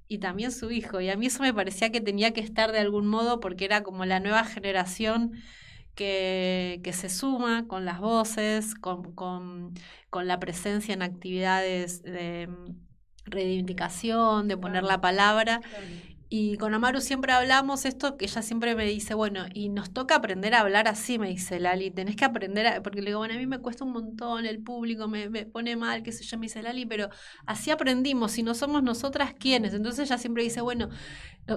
y también su hijo, y a mí eso me parecía que tenía que estar de algún modo porque era como la nueva generación que se suma con las voces, con la presencia en actividades de reivindicación, de poner la palabra. Y con Amaru siempre hablamos esto, que ella siempre me dice, bueno, y nos toca aprender a hablar así, me dice Lali, tenés que aprender, porque le digo, bueno, a mí me cuesta un montón, el público me pone mal, qué sé yo, me dice Lali, pero así aprendimos, si no somos nosotras, ¿quiénes? Entonces ella siempre dice, bueno,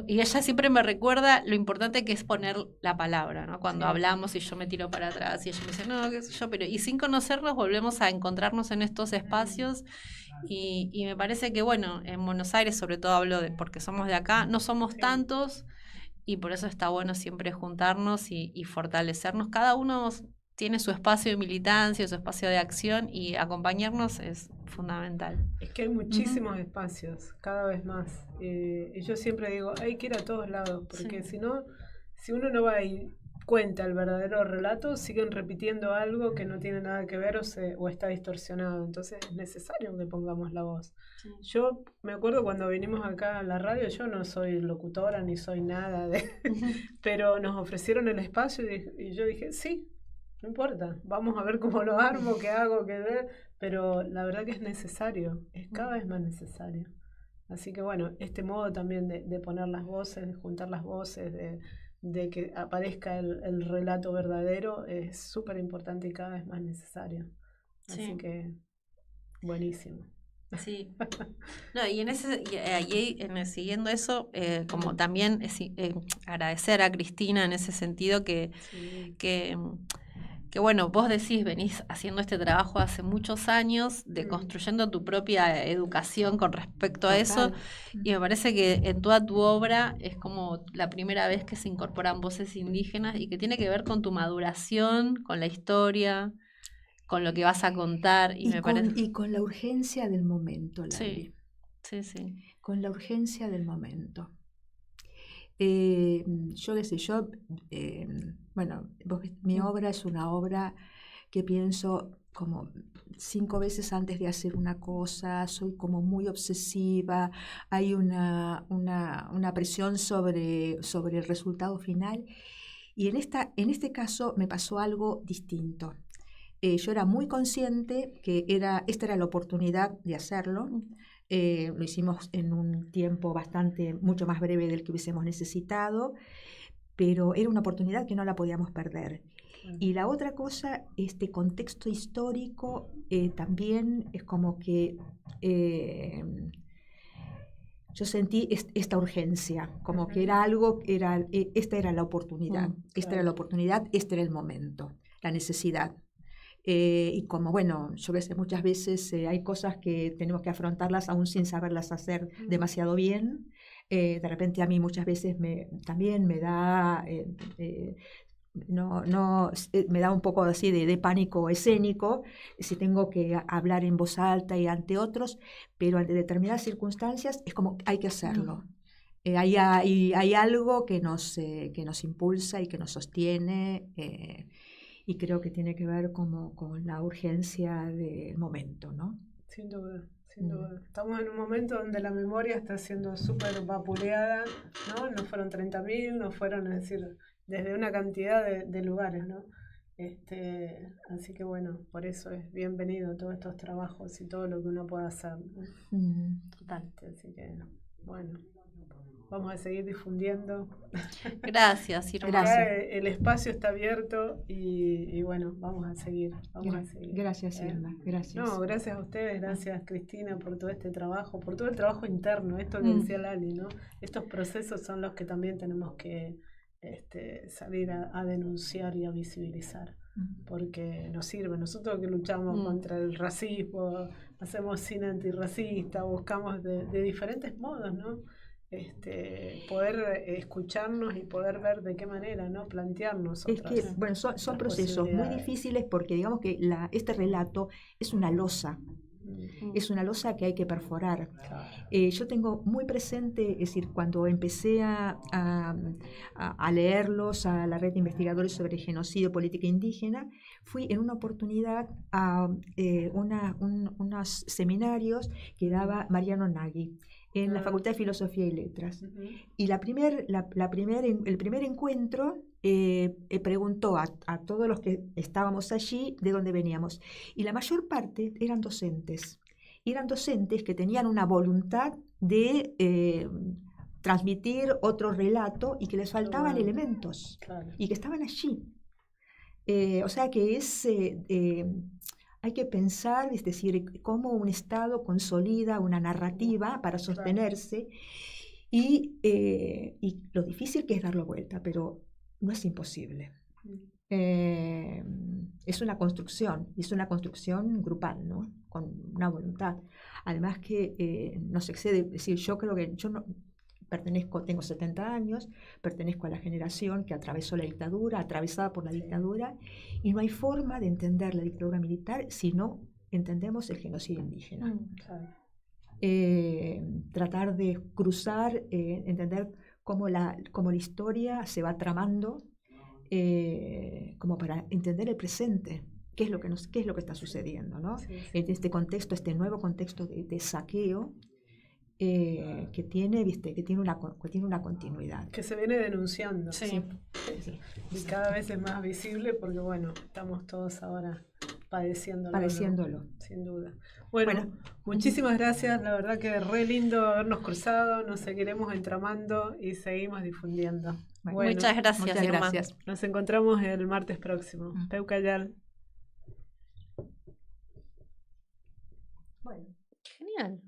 y ella siempre me recuerda lo importante que es poner la palabra, ¿no? Cuando hablamos y yo me tiro para atrás y ella me dice, no, qué sé yo, pero y sin conocernos volvemos a encontrarnos en estos espacios. Y me parece que, bueno, en Buenos Aires, sobre todo hablo porque somos de acá, no somos tantos y por eso está bueno siempre juntarnos y fortalecernos. Cada uno tiene su espacio de militancia, su espacio de acción y acompañarnos es fundamental. Es que hay muchísimos espacios, cada vez más. Y yo siempre digo, hay que ir a todos lados, porque si no, si uno no va y cuenta el verdadero relato, siguen repitiendo algo que no tiene nada que ver o está distorsionado. Entonces es necesario que pongamos la voz. Yo me acuerdo cuando vinimos acá a la radio, yo no soy locutora ni soy nada, pero nos ofrecieron el espacio y yo dije, sí, no importa, vamos a ver cómo lo armo, qué hago, qué ver, pero la verdad que es necesario, es cada vez más necesario. Así que bueno, este modo también de poner las voces, de juntar las voces, de que aparezca el relato verdadero es súper importante y cada vez más necesario. Así que buenísimo. Sí. No, y siguiendo eso, como también agradecer a Cristina en ese sentido que bueno, vos decís, venís haciendo este trabajo hace muchos años, de construyendo tu propia educación con respecto a eso, y me parece que en toda tu obra es como la primera vez que se incorporan voces indígenas y que tiene que ver con tu maduración, con la historia, con lo que vas a contar. Y con la urgencia del momento, Lali. Sí. Con la urgencia del momento. Bueno, mi obra es una obra que pienso como 5 veces antes de hacer una cosa, soy como muy obsesiva, hay una presión sobre el resultado final. Y en este caso me pasó algo distinto. Yo era muy consciente que esta era la oportunidad de hacerlo. Lo hicimos en un tiempo mucho más breve del que hubiésemos necesitado, pero era una oportunidad que no la podíamos perder. Y la otra cosa, este contexto histórico también es como que yo sentí esta urgencia, como que era algo, esta era la oportunidad, esta era la oportunidad, este era el momento, la necesidad. Y como, bueno, yo sé, muchas veces hay cosas que tenemos que afrontarlas aún sin saberlas hacer demasiado bien. De repente a mí muchas veces también me da me da un poco así de pánico escénico si tengo que hablar en voz alta y ante otros, pero ante determinadas circunstancias es como hay que hacerlo. Hay algo que nos impulsa y que nos sostiene, y creo que tiene que ver como con la urgencia del momento, ¿no? Sin duda. Sin duda. Estamos en un momento donde la memoria está siendo súper vapuleada, ¿no? No fueron 30.000, no fueron, es decir, desde una cantidad de lugares, ¿no? Así que bueno, por eso es bienvenido todos estos trabajos y todo lo que uno pueda hacer, ¿no? Total. Así que, bueno, vamos a seguir difundiendo. Gracias, Irma. Gracias. El espacio está abierto y bueno, vamos a seguir. Gracias, Irma. Gracias. No, gracias a ustedes, gracias Cristina por todo este trabajo, por todo el trabajo interno, esto que decía Lali, ¿no? Estos procesos son los que también tenemos que salir a denunciar y a visibilizar, porque nos sirve. Nosotros que luchamos contra el racismo, hacemos cine antirracista, buscamos de diferentes modos, ¿no? Poder escucharnos y poder ver de qué manera, ¿no? Plantearnos es que, bueno, son procesos muy difíciles porque digamos que este relato es una losa. Es una losa que hay que perforar. Yo tengo muy presente, es decir, cuando empecé a leerlos a la red de investigadores sobre genocidio, política indígena, fui en una oportunidad a unos seminarios que daba Mariano Nagui en la Facultad de Filosofía y Letras. Y el primer encuentro preguntó a todos los que estábamos allí de dónde veníamos. Y la mayor parte eran docentes. Y eran docentes que tenían una voluntad de transmitir otro relato y que les faltaban elementos. Y que estaban allí. O sea que hay que pensar, es decir, cómo un Estado consolida una narrativa para sostenerse y lo difícil que es darlo vuelta, pero no es imposible. Es una construcción grupal, ¿no? Con una voluntad. Además que nos excede, es decir, yo creo que yo no tengo 70 años, pertenezco a la generación que atravesó la dictadura, atravesada por la dictadura, y no hay forma de entender la dictadura militar si no entendemos el genocidio indígena. Tratar de cruzar, entender cómo la historia se va tramando, como para entender el presente, qué es lo que está sucediendo, ¿no? En este contexto, este nuevo contexto de saqueo, que tiene una continuidad. Que se viene denunciando. Y cada vez es más visible porque, bueno, estamos todos ahora padeciéndolo. ¿No? Sin duda. Bueno, muchísimas gracias. La verdad que re lindo habernos cruzado. Nos seguiremos entramando y seguimos difundiendo. Bueno, muchas gracias. Muchas gracias. Nos encontramos el martes próximo. Peucayal. Bueno, genial.